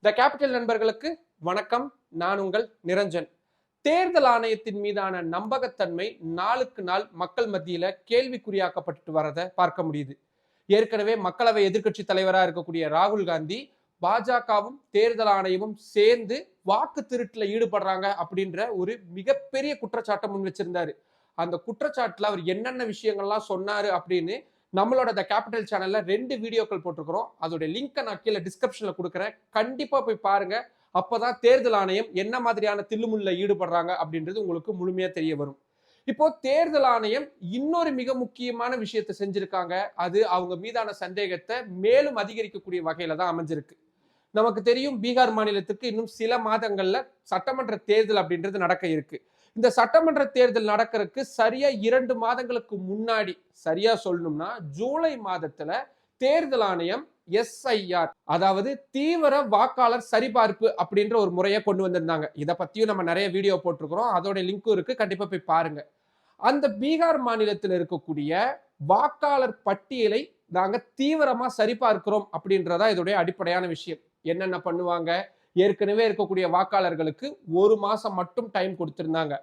The capital நண்பர்களுக்கு வணக்கம். நான் உங்கள் நிரஞ்சன். தேர்தல் ஆணையத்தின் மீதான நம்பகத்தன்மை நாளுக்கு நாள் மக்கள் மத்தியில கேள்விக்குறியாக்கப்பட்டு வரதை பார்க்க முடியுது. ஏற்கனவே மக்களவை எதிர்க்கட்சி தலைவராக இருக்கக்கூடிய ராகுல் காந்தி பாஜகவும் தேர்தல் ஆணையமும் சேர்ந்து வாக்கு திருட்டுல ஈடுபடுறாங்க அப்படின்ற ஒரு மிகப்பெரிய குற்றச்சாட்டை முன் வச்சிருந்தாரு. அந்த குற்றச்சாட்டுல அவர் என்னென்ன விஷயங்கள்லாம் சொன்னாரு அப்படின்னு நம்மளோட த கேபிட்டல் சேனல்ல 2 வீடியோக்கள் போட்டிருக்கிறோம். அதோட லிங்கை நான் கீழே டிஸ்கிரிப்ஷன்ல கொடுக்குறேன். கண்டிப்பா போய் பாருங்க. அப்பதான் தேர்தல் ஆணையம் என்ன மாதிரியான தில்லுமுல்ல ஈடுபடுறாங்க அப்படின்றது உங்களுக்கு முழுமையா தெரிய வரும். இப்போ தேர்தல் ஆணையம் இன்னொரு மிக முக்கியமான விஷயத்தை செஞ்சிருக்காங்க. அது அவங்க மீதான சந்தேகத்தை மேலும் அதிகரிக்கக்கூடிய வகையில தான் அமைஞ்சிருக்கு. நமக்கு தெரியும், பீகார் மாநிலத்துக்கு இன்னும் சில மாதங்கள்ல சட்டமன்ற தேர்தல் அப்படின்றது நடக்க இருக்கு. இந்த சட்டமன்ற தேர்தல் நடக்கிறதுக்கு சரியா 2 மாதங்களுக்கு முன்னாடி, சரியா சொல்லணும்னா ஜூலை மாதத்துல தேர்தல் ஆணையம் SIR, அதாவது தீவிர வாக்காளர் சரிபார்ப்பு அப்படின்ற ஒரு முறையை கொண்டு வந்திருந்தாங்க. இதை பத்தியும் நம்ம நிறைய வீடியோ போட்டிருக்கிறோம். அதோட லிங்க்கும் இருக்கு, கண்டிப்பா போய் பாருங்க. அந்த பீகார் மாநிலத்தில் இருக்கக்கூடிய வாக்காளர் பட்டியலை நாங்க தீவிரமா சரிபார்க்கிறோம் அப்படின்றதா இதோடைய அடிப்படையான விஷயம். என்னென்ன பண்ணுவாங்க, ஏற்கனவே இருக்கக்கூடிய வாக்காளர்களுக்கு 1 மாசம் மட்டும் டைம் கொடுத்திருந்தாங்க.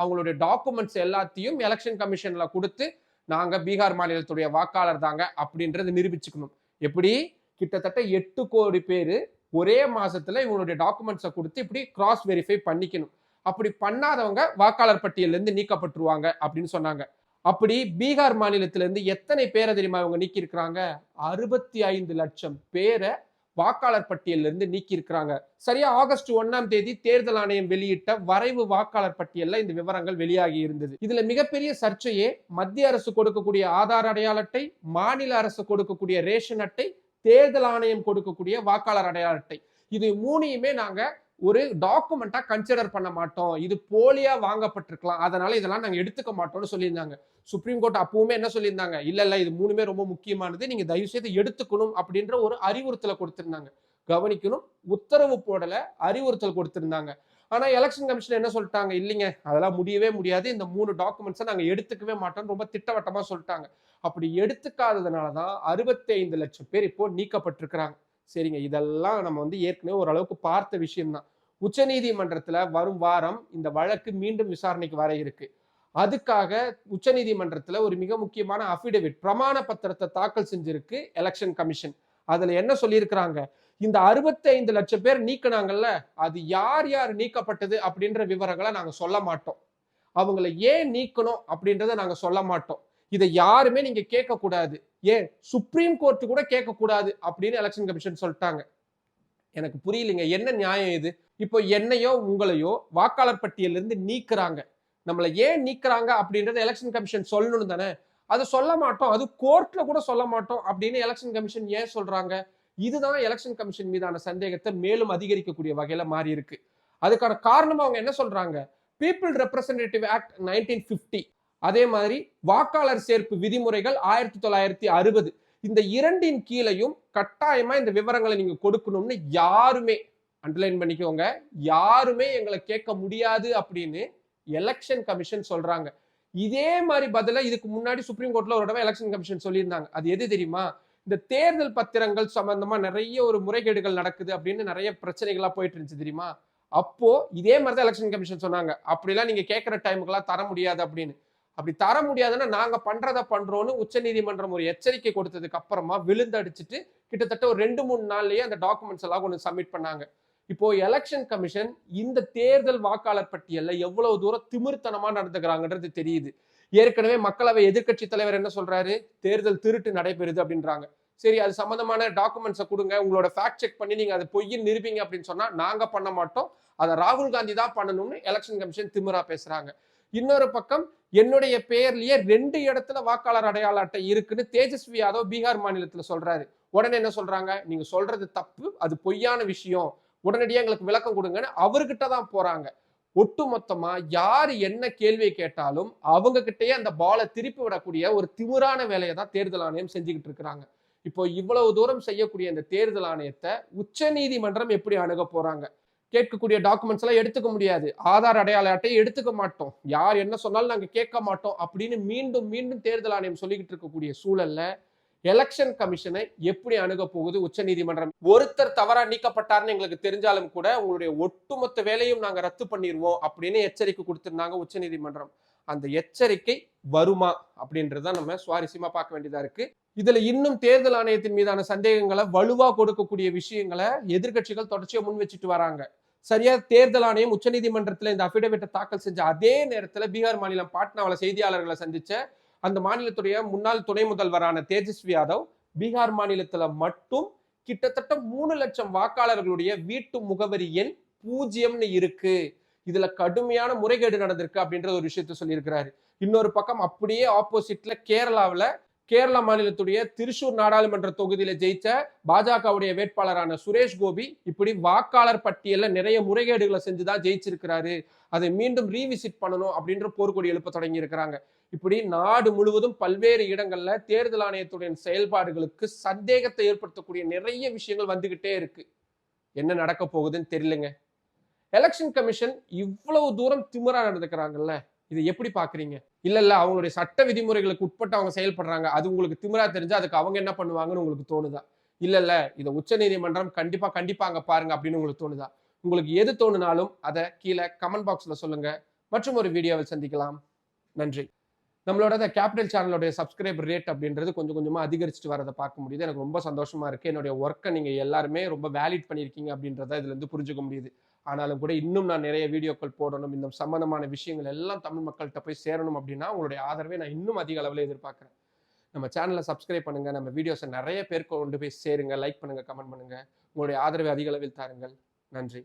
அவங்களுடைய டாக்குமெண்ட்ஸ் எல்லாத்தையும் எலெக்ஷன் கமிஷன்ல கொடுத்து நாங்க பீகார் மாநிலத்துடைய வாக்காளர் தாங்க அப்படின்றது நிரூபிச்சுக்கணும். எப்படி? கிட்டத்தட்ட 8 கோடி பேரு ஒரே மாசத்துல இவங்களுடைய டாக்குமெண்ட்ஸை கொடுத்து இப்படி கிராஸ் வெரிஃபை பண்ணிக்கணும். அப்படி பண்ணாதவங்க வாக்காளர் பட்டியல இருந்து நீக்கப்பட்டுருவாங்க அப்படின்னு சொன்னாங்க. அப்படி பீகார் மாநிலத்திலிருந்து எத்தனை பேரை தெரியுமா இவங்க நீக்கி இருக்கிறாங்க? 65 லட்சம் பேரை வாக்காளர் பட்டியலில் இருந்து நீக்கி இருக்கிறாங்க. சரியா ஆகஸ்ட் 1ஆம் தேதி தேர்தல் ஆணையம் வெளியிட்ட வரைவு வாக்காளர் பட்டியல்ல இந்த விவரங்கள் வெளியாகி இருந்தது. இதுல மிகப்பெரிய சர்ச்சையே மத்திய அரசு கொடுக்கக்கூடிய ஆதார் அடையாள அட்டை, மாநில அரசு கொடுக்கக்கூடிய ரேஷன் அட்டை, தேர்தல் ஆணையம் கொடுக்கக்கூடிய வாக்காளர் அடையாள அட்டை, இது 3யுமே நாங்க ஒரு டாக்குமெண்டா கன்சிடர் பண்ண மாட்டோம். இது போலியா வாங்கப்பட்டிருக்கலாம், அதனால இதெல்லாம் நாங்க எடுத்துக்க மாட்டோம்னு சொல்லியிருந்தாங்க. சுப்ரீம் கோர்ட் அப்பவுமே என்ன சொல்லியிருந்தாங்க? இல்ல இது 3மே ரொம்ப முக்கியமானது, நீங்க தயவு செய்து எடுத்துக்கணும் அப்படின்ற ஒரு அறிவுறுத்தலை கொடுத்திருந்தாங்க. கவனிக்கணும், உத்தரவு போடல, அறிவுறுத்தல் கொடுத்திருந்தாங்க. ஆனா எலெக்ஷன் கமிஷன் என்ன சொல்லிட்டாங்க? இல்லைங்க, அதெல்லாம் முடியவே முடியாது, இந்த 3 டாக்குமெண்ட்ஸை நாங்க எடுத்துக்கவே மாட்டோம் ரொம்ப திட்டவட்டமா சொல்லிட்டாங்க. அப்படி எடுத்துக்காததுனாலதான் 65 லட்சம் பேர் இப்போ நீக்கப்பட்டிருக்கிறாங்க. சரிங்க, இதெல்லாம் நம்ம ஏற்கனவே ஓரளவுக்கு பார்த்த விஷயம்தான். உச்ச நீதிமன்றத்துல வரும் வாரம் இந்த வழக்கு மீண்டும் விசாரணைக்கு வர இருக்கு. அதுக்காக உச்ச நீதிமன்றத்துல ஒரு மிக முக்கியமான அபிடவிட், பிரமாண பத்திரத்தை தாக்கல் செஞ்சிருக்கு எலெக்ஷன் கமிஷன். அதுல என்ன சொல்லியிருக்கிறாங்க? இந்த 65 லட்சம் பேர் நீக்கினாங்கல்ல, அது யார் யார் நீக்கப்பட்டது அப்படின்ற விவரங்களை நாங்க சொல்ல மாட்டோம். அவங்களை ஏன் நீக்கணும் அப்படின்றத நாங்க சொல்ல மாட்டோம். இதை யாருமே நீங்க கேட்க கூடாது, ஏன் சுப்ரீம் கோர்ட் கூட கேட்க கூடாது அப்படின்னு எலெக்ஷன் கமிஷன் சொல்லிட்டாங்க. எனக்கு புரியலைங்க, என்ன நியாயம் இது? இப்போ என்னையோ உங்களையோ வாக்காளர் பட்டியலில் இருந்து நீக்குறாங்க, நம்மளை ஏன் நீக்குறாங்க அப்படின்றத எலெக்ஷன் கமிஷன் சொல்லணும் தானே? அதை சொல்ல மாட்டோம், அது கோர்ட்ல கூட சொல்ல மாட்டோம் அப்படின்னு எலெக்ஷன் கமிஷன் ஏன் சொல்றாங்க? இதுதான் எலெக்ஷன் கமிஷன் மீதான சந்தேகத்தை மேலும் அதிகரிக்கக்கூடிய வகையில மாறி இருக்கு. அதுக்கான காரணம் அவங்க என்ன சொல்றாங்க? பீப்புள் ரெப்ரசன்டேட்டிவ் ஆக்ட் 1950, அதே மாதிரி வாக்காளர் சேர்ப்பு விதிமுறைகள் 1960, இந்த 2ன் கீழையும் கட்டாயமா இந்த விவரங்களை நீங்க கொடுக்கணும்னு யாருமே, அண்டர்லைன் பண்ணிக்கோங்க, யாருமே எங்களை கேட்க முடியாது அப்படின்னு எலெக்ஷன் கமிஷன் சொல்றாங்க. இதே மாதிரி பதில இதுக்கு முன்னாடி சுப்ரீம் கோர்ட்ல ஒரு தடவை எலெக்ஷன் கமிஷன் சொல்லியிருந்தாங்க. அது எது தெரியுமா? இந்த தேர்தல் பத்திரங்கள் சம்பந்தமா நிறைய ஒரு முறைகேடுகள் நடக்குது அப்படின்னு நிறைய பிரச்சனைகளா போயிட்டு இருந்துச்சு தெரியுமா? அப்போ இதே மாதிரிதான் எலெக்ஷன் கமிஷன் சொன்னாங்க, அப்படிலாம் நீங்க கேட்கிற டைமுக்கெல்லாம் தர முடியாது அப்படின்னு. அப்படி தர முடியாதுன்னா நாங்க பண்றத பண்றோம்னு உச்ச நீதிமன்றம் ஒரு எச்சரிக்கை கொடுத்ததுக்கு அப்புறமா விழுந்தடிச்சுட்டு கிட்டத்தட்ட ஒரு 2-3 நாள்லயே அந்த டாக்குமெண்ட்ஸ் எல்லாம் கொண்டு சப்மிட் பண்ணாங்க. இப்போ எலெக்ஷன் கமிஷன் இந்த தேர்தல் வாக்காளர் பட்டியல்ல எவ்வளவு தூரம் திமிர்த்தனமா நடந்துக்கிறாங்கன்றது தெரியுது. ஏற்கனவே மக்களவை எதிர்க்கட்சி தலைவர் என்ன சொல்றாரு? தேர்தல் திருட்டு நடைபெறுது அப்படின்றாங்க. சரி, அது சம்பந்தமான டாக்குமெண்ட்ஸை கொடுங்க, உங்களோட ஃபேக்ட் செக் பண்ணி நீங்க அதை பொய்ன்னு நிரூபிங்க அப்படின்னு சொன்னா நாங்க பண்ண மாட்டோம், அதை ராகுல் காந்தி தான் பண்ணணும்னு எலெக்ஷன் கமிஷன் திமிரா பேசுறாங்க. இன்னொரு பக்கம் என்னுடைய பெயர்லயே 2 இடத்துல வாக்காளர் அடையாள அட்டை இருக்குன்னு தேஜஸ்வி யாதவ் பீகார் மாநிலத்துல சொல்றாரு. உடனே என்ன சொல்றாங்க? நீங்க சொல்றது தப்பு, அது பொய்யான விஷயம், உடனடியாக எங்களுக்கு விளக்கம் கொடுங்கன்னு அவர்கிட்ட தான் போறாங்க. ஒட்டுமொத்தமா யார் என்ன கேள்வியை கேட்டாலும் அவங்க கிட்டயே அந்த பாலை திருப்பி விடக்கூடிய ஒரு திமிரான வேலையை தான் தேர்தல் ஆணையம் செஞ்சுக்கிட்டு இருக்கிறாங்க. இப்போ இவ்வளவு தூரம் செய்யக்கூடிய இந்த தேர்தல் ஆணையத்தை உச்ச நீதிமன்றம் எப்படி அணுக போறாங்க? கேட்கக்கூடிய டாக்குமெண்ட்ஸ் எல்லாம் எடுத்துக்க முடியாது, ஆதார் அடையாள அட்டையை எடுத்துக்க மாட்டோம், யார் என்ன சொன்னாலும் நாங்க கேட்க மாட்டோம் அப்படின்னு மீண்டும் மீண்டும் தேர்தல் ஆணையம் சொல்லிக்கிட்டு இருக்கக்கூடிய சூழல்ல எலெக்ஷன் கமிஷனை எப்படி அணுக போகுது உச்சநீதிமன்றம்? ஒருத்தர் தவறா நீக்கப்பட்டார்னு எங்களுக்கு தெரிஞ்சாலும் கூட உங்களுடைய ஒட்டுமொத்த வேலையும் நாங்க ரத்து பண்ணிடுவோம் அப்படின்னு எச்சரிக்கை கொடுத்திருந்தாங்க உச்சநீதிமன்றம். அந்த எச்சரிக்கை வருமா அப்படின்றத நம்ம சுவாரஸ்யமா பார்க்க வேண்டியதா இருக்கு. இதுல இன்னும் தேர்தல் ஆணையத்தின் மீதான சந்தேகங்களை வலுவா கொடுக்கக்கூடிய விஷயங்களை எதிர்கட்சிகள் தொடர்ச்சியா முன் வச்சுட்டு வராங்க. சரியா தேர்தல் ஆணையம் உச்சநீதிமன்றத்துல இந்த அபிடவிட்டை தாக்கல் செஞ்ச அதே நேரத்துல பீகார் மாநிலம் பாட்னாவில் செய்தியாளர்களை சந்திச்ச அந்த மாநிலத்துடைய முன்னாள் துணை முதல்வரான தேஜஸ்வி யாதவ் பீகார் மாநிலத்துல மட்டும் கிட்டத்தட்ட 3 லட்சம் வாக்காளர்களுடைய வீட்டு முகவரி எண் 0 இருக்கு, இதுல கடுமையான முறைகேடு நடந்திருக்கு அப்படின்ற ஒரு விஷயத்த சொல்லியிருக்கிறாரு. இன்னொரு பக்கம் அப்படியே ஆப்போசிட்ல கேரளா மாநிலத்துடைய திருச்சூர் நாடாளுமன்ற தொகுதியில ஜெயிச்ச பாஜகவுடைய வேட்பாளரான சுரேஷ் கோபி இப்படி வாக்காளர் பட்டியல்ல நிறைய முறைகேடுகளை செஞ்சுதான் ஜெயிச்சிருக்கிறாரு, அதை மீண்டும் ரீவிசிட் பண்ணணும் அப்படின்ற போர்க்கொடி எழுப்ப தொடங்கி இருக்கிறாங்க. இப்படி நாடு முழுவதும் பல்வேறு இடங்கள்ல தேர்தல் ஆணையத்துடைய செயல்பாடுகளுக்கு சந்தேகத்தை ஏற்படுத்தக்கூடிய நிறைய விஷயங்கள் வந்துகிட்டே இருக்கு. என்ன நடக்க போகுதுன்னு தெரியலங்க. எலெக்ஷன் கமிஷன் இவ்வளவு தூரம் திமிரா நடந்துக்கிறாங்கல்ல, இதை எப்படி பாக்குறீங்க? இல்ல அவங்களுடைய சட்ட விதிமுறைகளுக்கு உட்பட்டு அவங்க செயல்படுறாங்க, அது உங்களுக்கு திமிரா தெரிஞ்சா அதுக்கு அவங்க என்ன பண்ணுவாங்கன்னு உங்களுக்கு தோணுதா? இல்ல இதை உச்ச நீதிமன்றம் கண்டிப்பா அங்க பாருங்க அப்படின்னு உங்களுக்கு தோணுதா? உங்களுக்கு எது தோணுனாலும் அதை கீழே கமெண்ட் பாக்ஸ்ல சொல்லுங்க. மற்றும் ஒரு வீடியோவில் சந்திக்கலாம். நன்றி. நம்மளோட கேபிட்டல் சேனலோட சப்ஸ்கிரைபர் ரேட் அப்படின்றது கொஞ்சம் கொஞ்சமா அதிகரிச்சுட்டு வரதை பார்க்க முடியுது. எனக்கு ரொம்ப சந்தோஷமா இருக்கு. என்னுடைய ஒர்க்கை நீங்க எல்லாருமே ரொம்ப வேலிட் பண்ணியிருக்கீங்க அப்படின்றத இதுல இருந்து புரிஞ்சுக்க முடியுது. ஆனாலும் கூட இன்னும் நான் நிறைய வீடியோக்கள் போடணும், இந்த சம்பந்தமான விஷயங்கள் எல்லாம் தமிழ் மக்கள்கிட்ட போய் சேரணும் அப்படின்னா உங்களுடைய ஆதரவை நான் இன்னும் அதிக அளவில் எதிர்பார்க்கிறேன். நம்ம சேனலை சப்ஸ்கிரைப் பண்ணுங்க, நம்ம வீடியோஸை நிறைய பேருக்கு கொண்டு போய் சேருங்க, லைக் பண்ணுங்க, கமெண்ட் பண்ணுங்க. உங்களுடைய ஆதரவை அதிக அளவில் தாருங்கள். நன்றி.